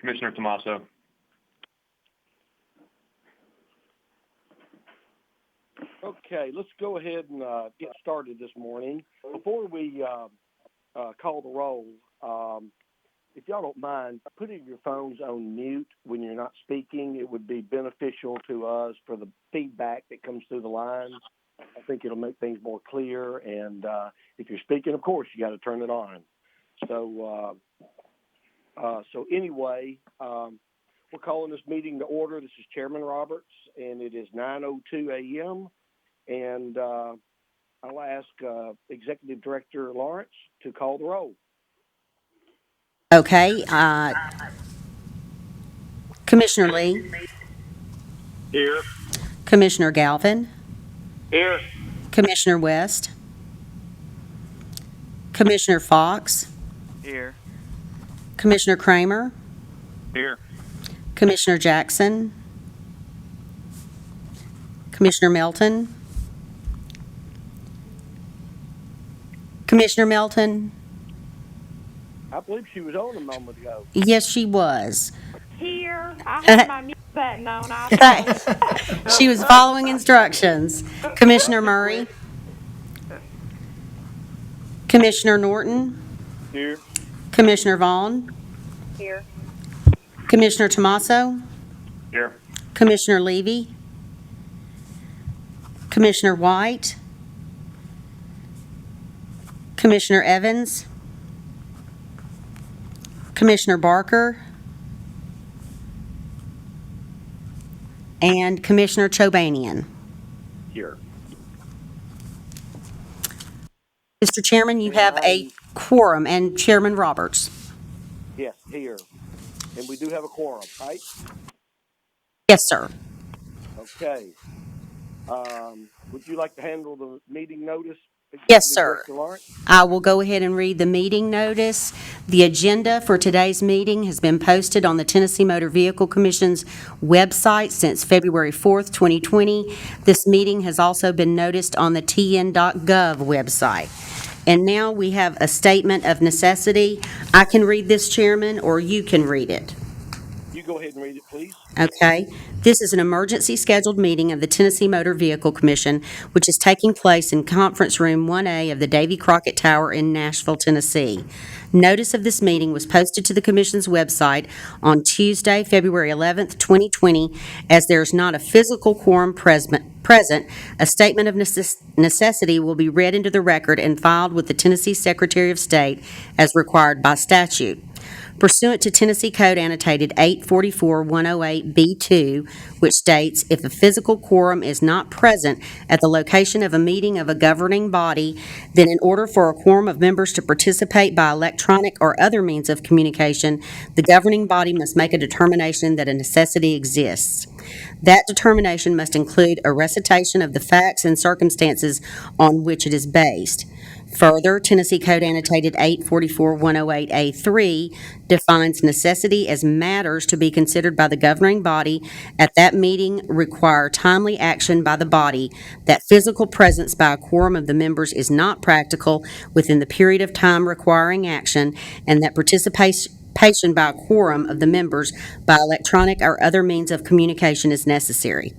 Commissioner Tomaso. Okay, let's go ahead and get started this morning. Before we call the roll, if y'all don't mind, putting your phones on mute when you're not speaking, it would be beneficial to us for the feedback that comes through the line. I think it'll make things more clear, and if you're speaking, of course, you got to turn it on. So anyway, we're calling this meeting to order. This is Chairman Roberts, and it is 9:02 a.m., and I'll ask Executive Director Lawrence to call the roll. Okay. Commissioner Lee, Here. Commissioner Galvin, Here. Commissioner West, Commissioner Fox, Here. Commissioner Kramer, Here. Commissioner Jackson, Commissioner Melton, Commissioner Melton. I believe she was on a moment ago. Yes, she was. Here. I had my mute button on. I apologize. She was following instructions. Commissioner Murray, Commissioner Norton, Here. Commissioner Vaughn, Here. Commissioner Tomaso, Here. Commissioner Levy, Commissioner White, Commissioner Evans, Commissioner Barker, and Commissioner Chobanian. Here. Mr. Chairman, you have a quorum, and Chairman Roberts. Yes, here. And we do have a quorum, right? Yes, sir. Okay. Would you like to handle the meeting notice? Yes, Executive sir. Director Lawrence? I will go ahead and read the meeting notice. The agenda for today's meeting has been posted on the Tennessee Motor Vehicle Commission's website since February 4th, 2020. This meeting has also been noticed on the tn.gov website. And now we have a statement of necessity. I can read this, Chairman, or you can read it. You go ahead and read it, please. Okay. This is an emergency scheduled meeting of the Tennessee Motor Vehicle Commission, which is taking place in Conference Room 1A of the Davy Crockett Tower in Nashville, Tennessee. Notice of this meeting was posted to the Commission's website on Tuesday, February 11th, 2020. As there is not a physical quorum present, a statement of necessity will be read into the record and filed with the Tennessee Secretary of State as required by statute. Pursuant to Tennessee Code Annotated 844-108B2, which states, if a physical quorum is not present at the location of a meeting of a governing body, then in order for a quorum of members to participate by electronic or other means of communication, the governing body must make a determination that a necessity exists. That determination must include a recitation of the facts and circumstances on which it is based. Further, Tennessee Code Annotated 844-108A3 defines necessity as matters to be considered by the governing body at that meeting require timely action by the body, that physical presence by a quorum of the members is not practical within the period of time requiring action, and that participation by a quorum of the members by electronic or other means of communication is necessary.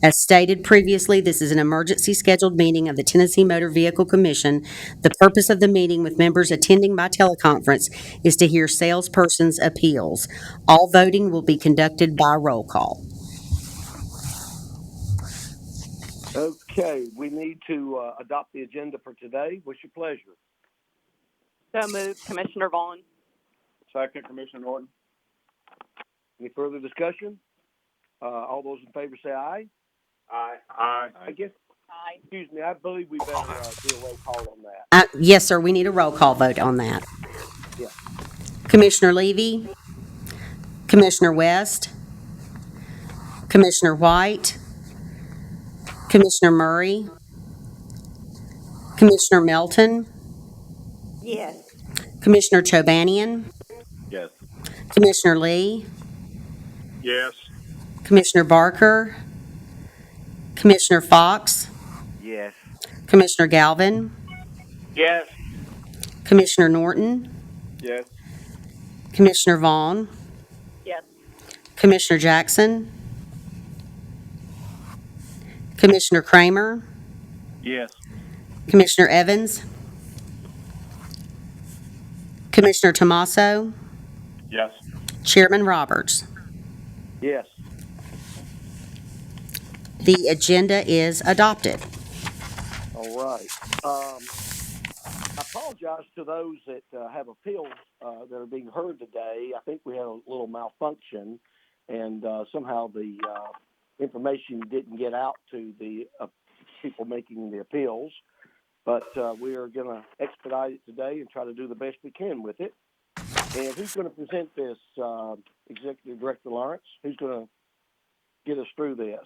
As stated previously, this is an emergency scheduled meeting of the Tennessee Motor Vehicle Commission. The purpose of the meeting with members attending by teleconference is to hear salesperson's appeals. All voting will be conducted by roll call. Okay, we need to adopt the agenda for today. What's your pleasure? So moved. Commissioner Vaughn. Second, Commissioner Norton. Any further discussion? All those in favor say aye. Aye. Aye. I guess, Aye. excuse me, I believe we better do a roll call on that. Yes, sir, we need a roll call vote on that. Yeah. Commissioner Levy, Commissioner West, Commissioner White, Commissioner Murray, Commissioner Melton, Yes. Commissioner Chobanian, Yes. Commissioner Lee, Yes. Commissioner Barker, Commissioner Fox, Yes. Commissioner Galvin, Yes. Commissioner Norton, Yes. Commissioner Vaughn, Yes. Commissioner Jackson, Commissioner Kramer, Yes. Commissioner Evans, Commissioner Tomaso, Yes. Chairman Roberts. Yes. The agenda is adopted. All right. I apologize to those that have appeals that are being heard today. I think we had a little malfunction, and somehow the information didn't get out to the people making the appeals. But we are going to expedite it today and try to do the best we can with it. And who's going to present this, Executive Director Lawrence? Who's going to get us through this?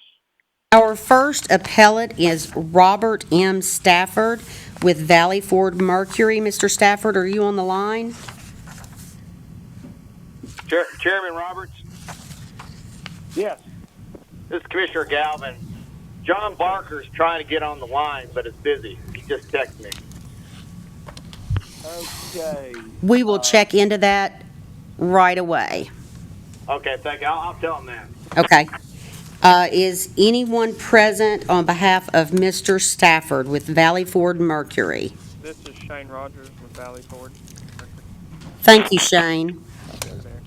Our first appellate is Robert M. Stafford with Valley Ford Mercury. Mr. Stafford, are you on the line? Chairman Roberts, Yes. this is Commissioner Galvin. John Barker's trying to get on the line, but it's busy. He just texted me. Okay. We will check into that right away. Okay, thank you. I'll tell him that. Okay. Is anyone present on behalf of Mr. Stafford with Valley Ford Mercury? This is Shane Rogers with Valley Ford. Thank you, Shane.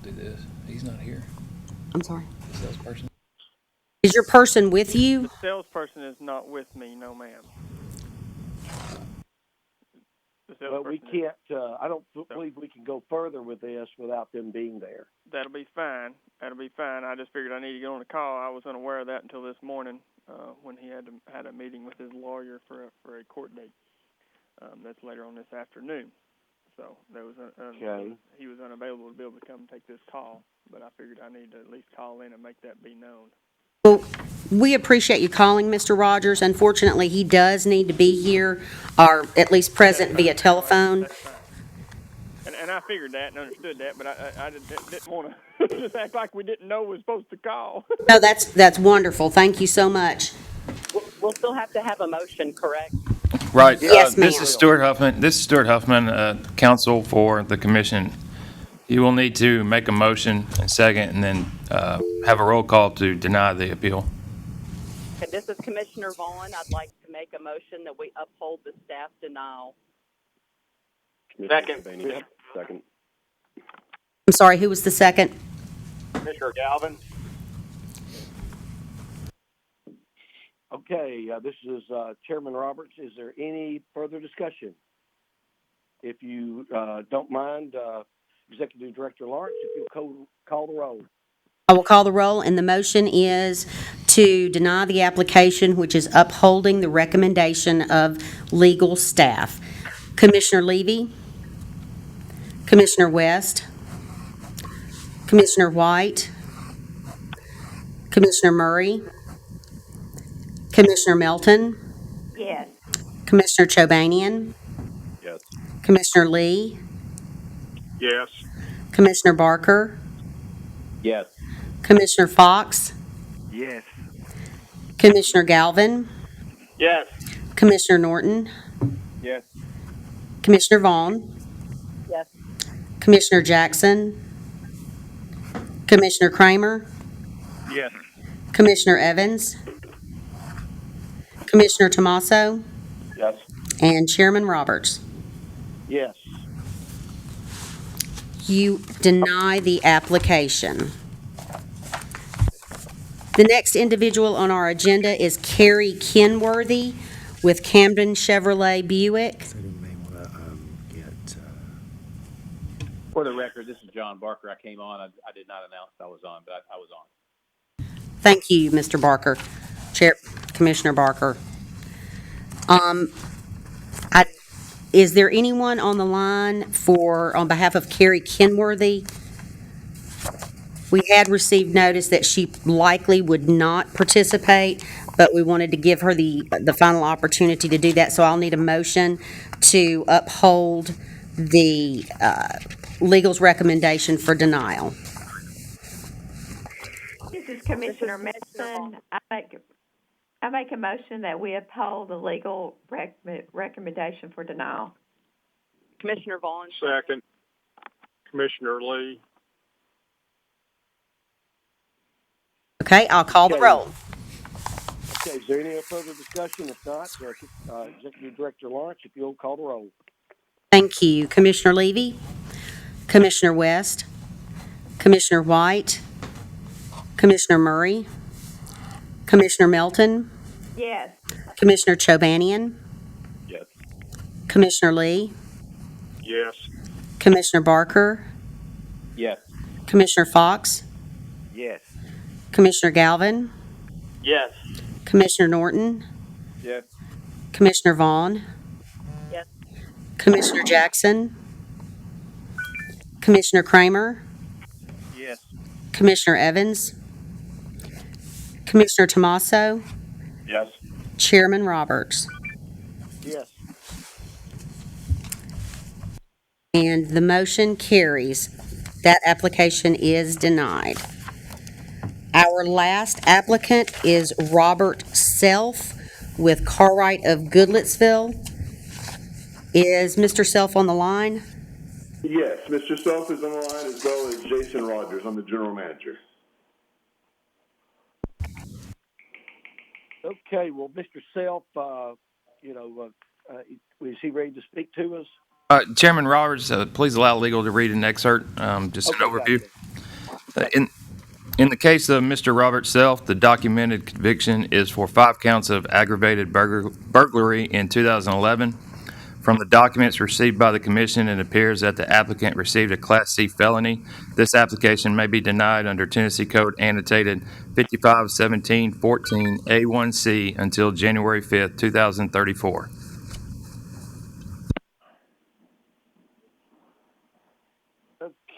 Do this. He's not here. I'm sorry. The salesperson. Is your person with you? The salesperson is not with me, no ma'am. But we can't, I don't believe we can go further with this without them being there. That'll be fine. That'll be fine. I just figured I need to get on a call. I was unaware of that until this morning when he had a meeting with his lawyer for a court date. That's later on this afternoon. So there was Okay. he was unavailable to be able to come take this call, but I figured I needed to at least call in and make that be known. Well, we appreciate you calling, Mr. Rogers. Unfortunately, he does need to be here, or at least present via telephone. That's fine. And I figured that and understood that, but I didn't want to just act like we didn't know we were supposed to call. No, that's wonderful. Thank you so much. We'll still have to have a motion, correct? Right. Yes, This ma'am. is Stuart Huffman. This is Stuart Huffman, counsel for the commission. You will need to make a motion and second, and then have a roll call to deny the appeal. Okay, this is Commissioner Vaughn. I'd like to make a motion that we uphold the staff denial. Second. Second. I'm sorry, who was the second? Commissioner Galvin. Okay, this is Chairman Roberts. Is there any further discussion? If you don't mind, Executive Director Lawrence, if you'll call the roll. I will call the roll, and the motion is to deny the application, which is upholding the recommendation of legal staff. Commissioner Levy, Commissioner West, Commissioner White, Commissioner Murray, Commissioner Melton, Yes. Commissioner Chobanian, Yes. Commissioner Lee, Yes. Commissioner Barker, Yes. Commissioner Fox, Yes. Commissioner Galvin, Yes. Commissioner Norton, Yes. Commissioner Vaughn, Yes. Commissioner Jackson, Commissioner Kramer, Yes. Commissioner Evans, Commissioner Tomaso, Yes. and Chairman Roberts. Yes. You deny the application. The next individual on our agenda is Carrie Kenworthy with Camden Chevrolet Buick. So you may want to get. For the record, this is John Barker. I came on. I did not announce I was on, but I was on. Thank you, Mr. Barker. Commissioner Barker. Is there anyone on the line on behalf of Carrie Kenworthy? We had received notice that she likely would not participate, but we wanted to give her the final opportunity to do that, so I'll need a motion to uphold the legal's recommendation for denial. This is Commissioner Mason. I make a motion that we uphold the legal recommendation for denial. Commissioner Vaughn. Second. Commissioner Lee. Okay, I'll call the Okay. roll. Okay, is there any further discussion? If not, Executive Director Lawrence, if you'll call the roll. Thank you. Commissioner Levy, Commissioner West, Commissioner White, Commissioner Murray, Commissioner Melton, Yes. Commissioner Chobanian, Yes. Commissioner Lee, Yes. Commissioner Barker, Yes. Commissioner Fox, Yes. Commissioner Galvin, Yes. Commissioner Norton, Yes. Commissioner Vaughn, Yes. Commissioner Jackson, Commissioner Kramer, Yes. Commissioner Evans, Commissioner Tomaso, Yes. Chairman Roberts. Yes. And the motion carries. That application is denied. Our last applicant is Robert Self with Cartwright of Goodlettsville. Is Mr. Self on the line? Yes, Mr. Self is on the line as well as Jason Rogers. I'm the general manager. Okay, well, Mr. Self, is he ready to speak to us? Chairman Roberts, please allow legal to read an excerpt, just an overview. Gotcha. In the case of Mr. Robert Self, the documented conviction is for 5 counts of aggravated burglary in 2011. From the documents received by the commission, it appears that the applicant received a Class C felony. This application may be denied under Tennessee Code annotated 551714A1C until January 5th, 2034.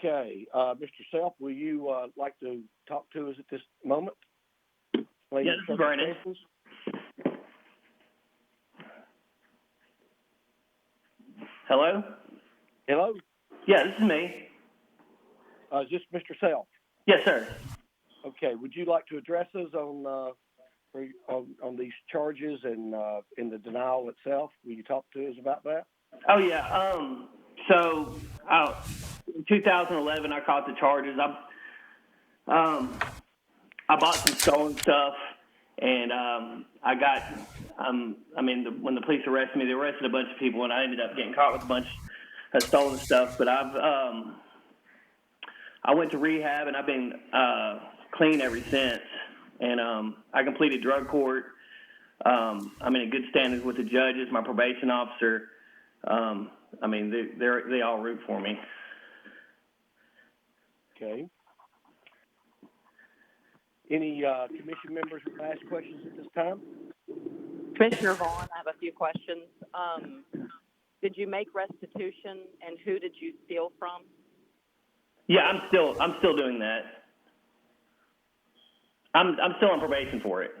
Okay, Mr. Self, will you like to talk to us at this moment? Yeah, this is Brandon. Hello? Hello? Yeah, this is me. Is this Mr. Self? Yes, sir. Okay, would you like to address us on these charges and in the denial itself? Will you talk to us about that? Oh, yeah. In 2011, I caught the charges. I bought some stolen stuff, and when the police arrested me, they arrested a bunch of people, and I ended up getting caught with a bunch of stolen stuff. But I went to rehab, and I've been clean ever since. And I completed drug court. I'm in good standings with the judges, my probation officer. They all root for me. Okay. Any commission members want to ask questions at this time? Commissioner Vaughn, I have a few questions. Did you make restitution, and who did you steal from? Yeah, I'm still doing that. I'm still on probation for it.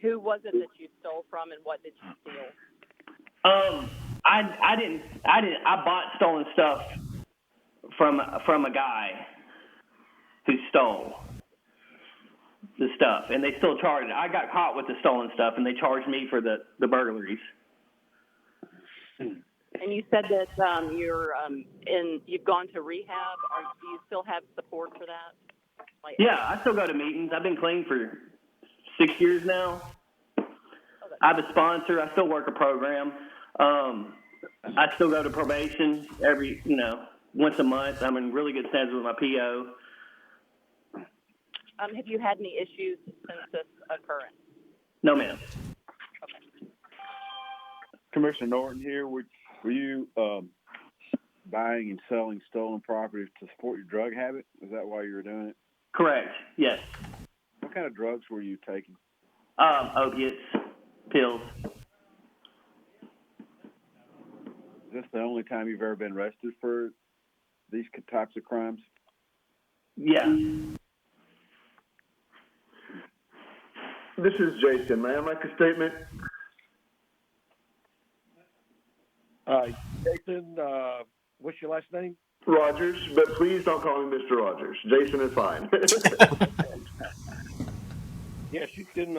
Who was it that you stole from, and what did you steal? I didn't. I bought stolen stuff from a guy who stole the stuff, and they still charged. I got caught with the stolen stuff, and they charged me for the burglaries. And you said that you've gone to rehab. Do you still have support for that? Yeah, I still go to meetings. I've been clean for 6 years now. I have a sponsor. I still work a program. I still go to probation once a month. I'm in really good stands with my PO. Have you had any issues since this occurrence? No, ma'am. Okay. Commissioner Norton here. Were you buying and selling stolen property to support your drug habit? Is that why you were doing it? Correct. Yes. What kind of drugs were you taking? Opiates, pills. Is this the only time you've ever been arrested for these types of crimes? Yeah. This is Jason. May I make a statement? Jason, what's your last name? Rogers, but please don't call me Mr. Rogers. Jason is fine. Yes, you can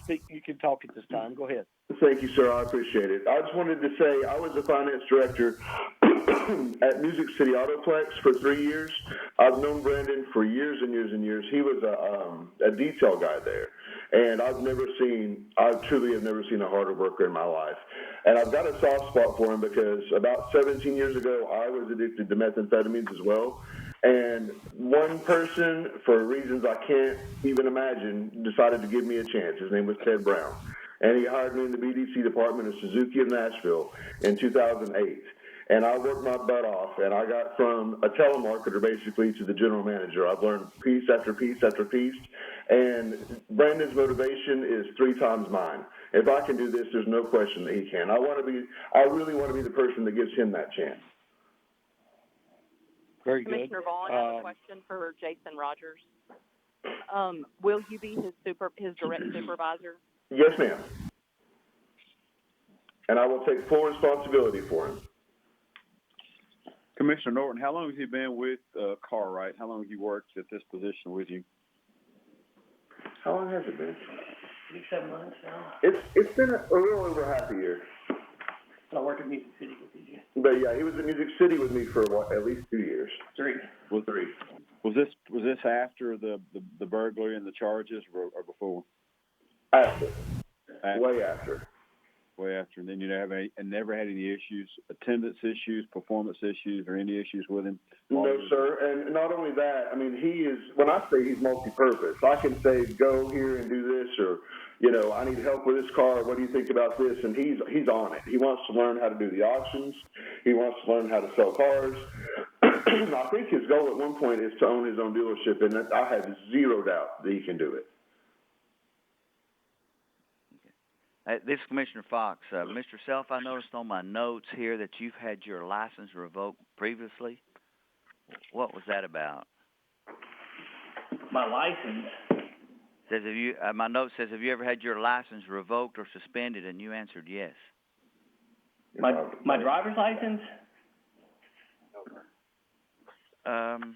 speak. You can talk at this time. Go ahead. Thank you, sir. I appreciate it. I just wanted to say I was the finance director at Music City Autoplex for 3 years. I've known Brandon for years and years and years. He was a detail guy there. And I truly have never seen a harder worker in my life. And I've got a soft spot for him because about 17 years ago, I was addicted to methamphetamines as well. And one person, for reasons I can't even imagine, decided to give me a chance. His name was Ted Brown. And he hired me in the BDC department of Suzuki of Nashville in 2008. And I worked my butt off, and I got from a telemarketer basically to the general manager. I've learned piece after piece after piece, and Brandon's motivation is 3 times mine. If I can do this, there's no question that he can. I really want to be the person that gives him that chance. Very good. Commissioner Vaughn, I have a question for Jason Rogers. Will you be his direct supervisor? Yes, ma'am. And I will take full responsibility for him. Commissioner Norton, how long has he been with Cartwright? How long have you worked at this position with you? How long has it been? 7 months now. It's been a little over half a year. I worked at Music City with you. But yeah, he was in Music City with me for at least 2 years. 3. Well, 3. Was this after the burglary and the charges, or before? After. Way after. Way after, and then you never had any issues, attendance issues, performance issues, or any issues with him? No, sir. And not only that, I mean, when I say he's multi-purpose, I can say, go here and do this, or, I need help with this car. What do you think about this? And he's on it. He wants to learn how to do the auctions. He wants to learn how to sell cars. I think his goal at one point is to own his own dealership, and I have zero doubt that he can do it. This is Commissioner Fox. Mr. Self, I noticed on my notes here that you've had your license revoked previously. What was that about? My license? Says my note says, have you ever had your license revoked or suspended? And you answered yes. My driver's license? I'm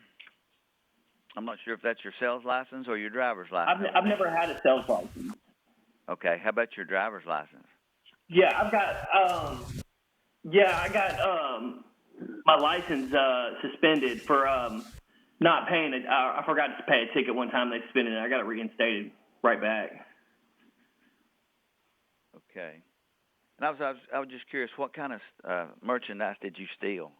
not sure if that's your sales license or your driver's license. I've never had a sales license. Okay, how about your driver's license? Yeah, I got my license suspended for not paying it. I forgot to pay a ticket one time. They suspended it. I got it reinstated right back. Okay. And I was just curious, what kind of merchandise did you steal?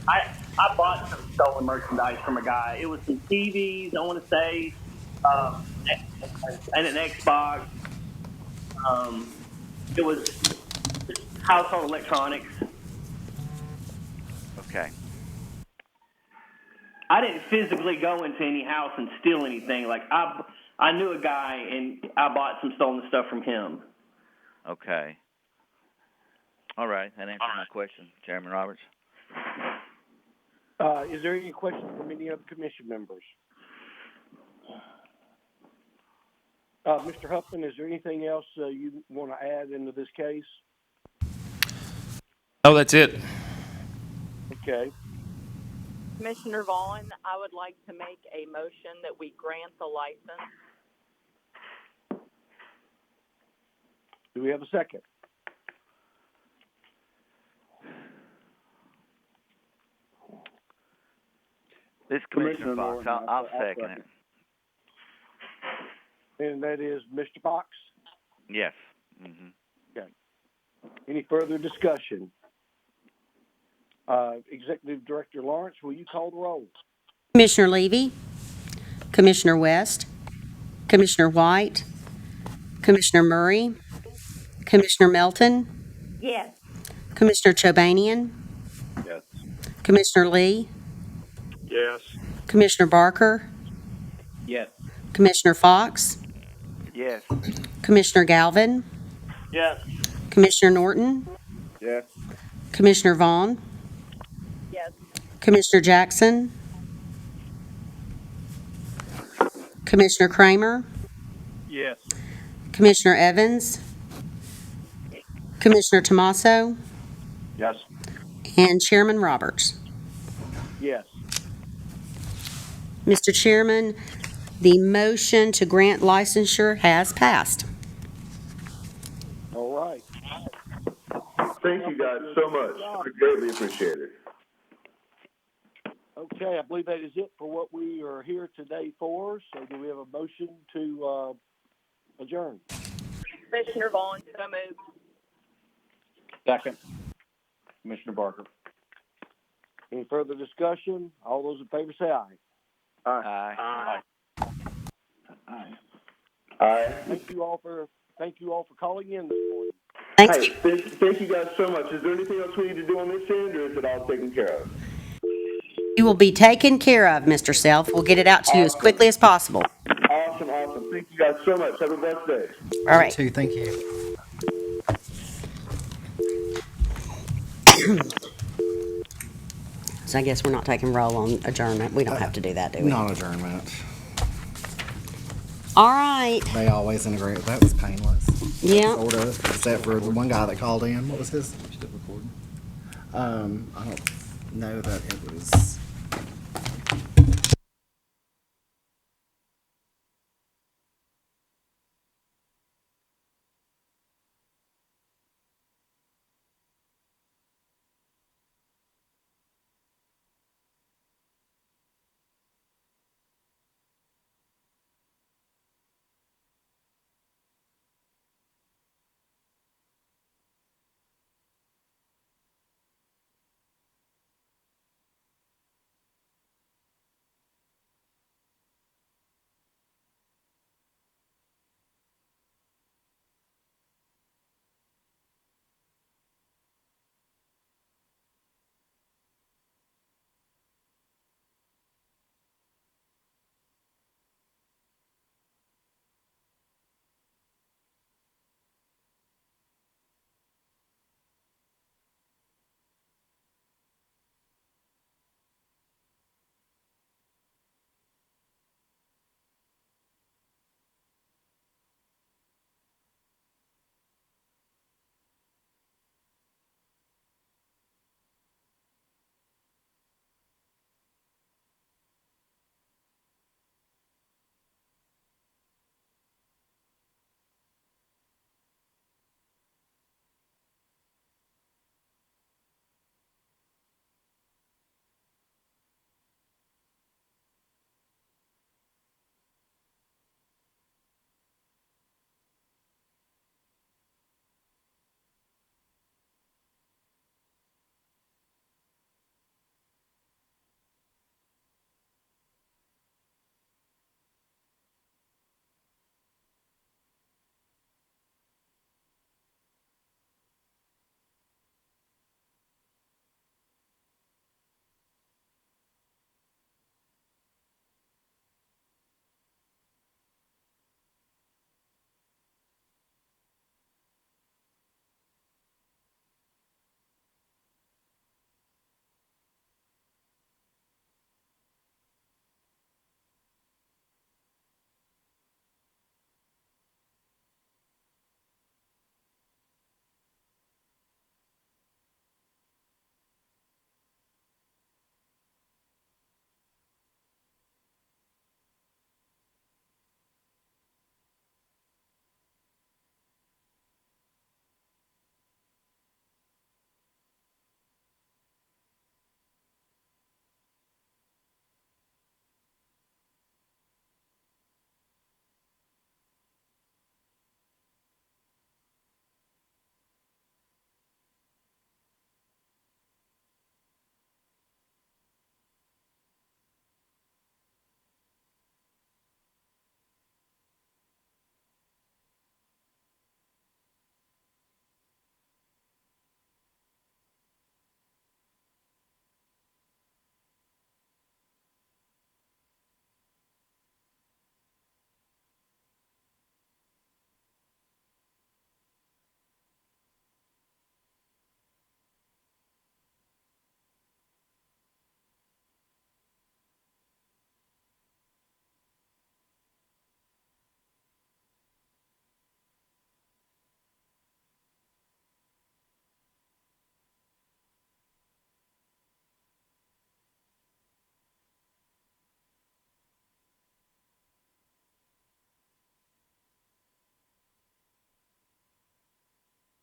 I bought some stolen merchandise from a guy. It was some TVs, I want to say, and an Xbox. It was household electronics. Okay. I didn't physically go into any house and steal anything. Like I knew a guy and I bought some stolen stuff from him. Okay. All right. That answers my question, Chairman Roberts. Is there any questions from any other commission members? Mr. Huffman, is there anything else you want to add into this case? Oh, that's it. Okay. Commissioner Vaughn, I would like to make a motion that we grant the license. Do we have a second? This is Commissioner Fox. I'll second it. And that is Mr. Fox? Yes. Mm-hmm. Okay. Any further discussion? Executive Director Lawrence, will you call the roll? Commissioner Levy, Commissioner West, Commissioner White, Commissioner Murray, Commissioner Melton, Yes. Commissioner Chobanian, Yes. Commissioner Lee, Yes. Commissioner Barker, Yes. Commissioner Fox, Yes. Commissioner Galvin, Yes. Commissioner Norton, Yes. Commissioner Vaughn, Yes. Commissioner Jackson, Commissioner Kramer, Yes. Commissioner Evans, Commissioner Tomaso, Yes. and Chairman Roberts. Yes. Mr. Chairman, the motion to grant licensure has passed. All right. Thank you guys so much. I greatly appreciate it. Okay, I believe that is it for what we are here today for. So do we have a motion to adjourn? Commissioner Vaughn, so moved. Second, Commissioner Barker. Any further discussion? All those in favor say aye. Aye. Aye. Thank you all for calling in this morning. Thank Hey, you. thank you guys so much. Is there anything else we need to do on this end, or is it all taken care of? You will be taken care of, Mr. Self. We'll get it out to you as quickly as possible. Awesome. Thank you guys so much. Have a blessed day. All right. You too, thank you. So I guess we're not taking roll on adjournment. We don't have to do that, do we? Non-adjournment. All right. They always integrate. That was painless. Yeah. Sort of, except for the one guy that called in. What was his? Still recording? I don't know that it was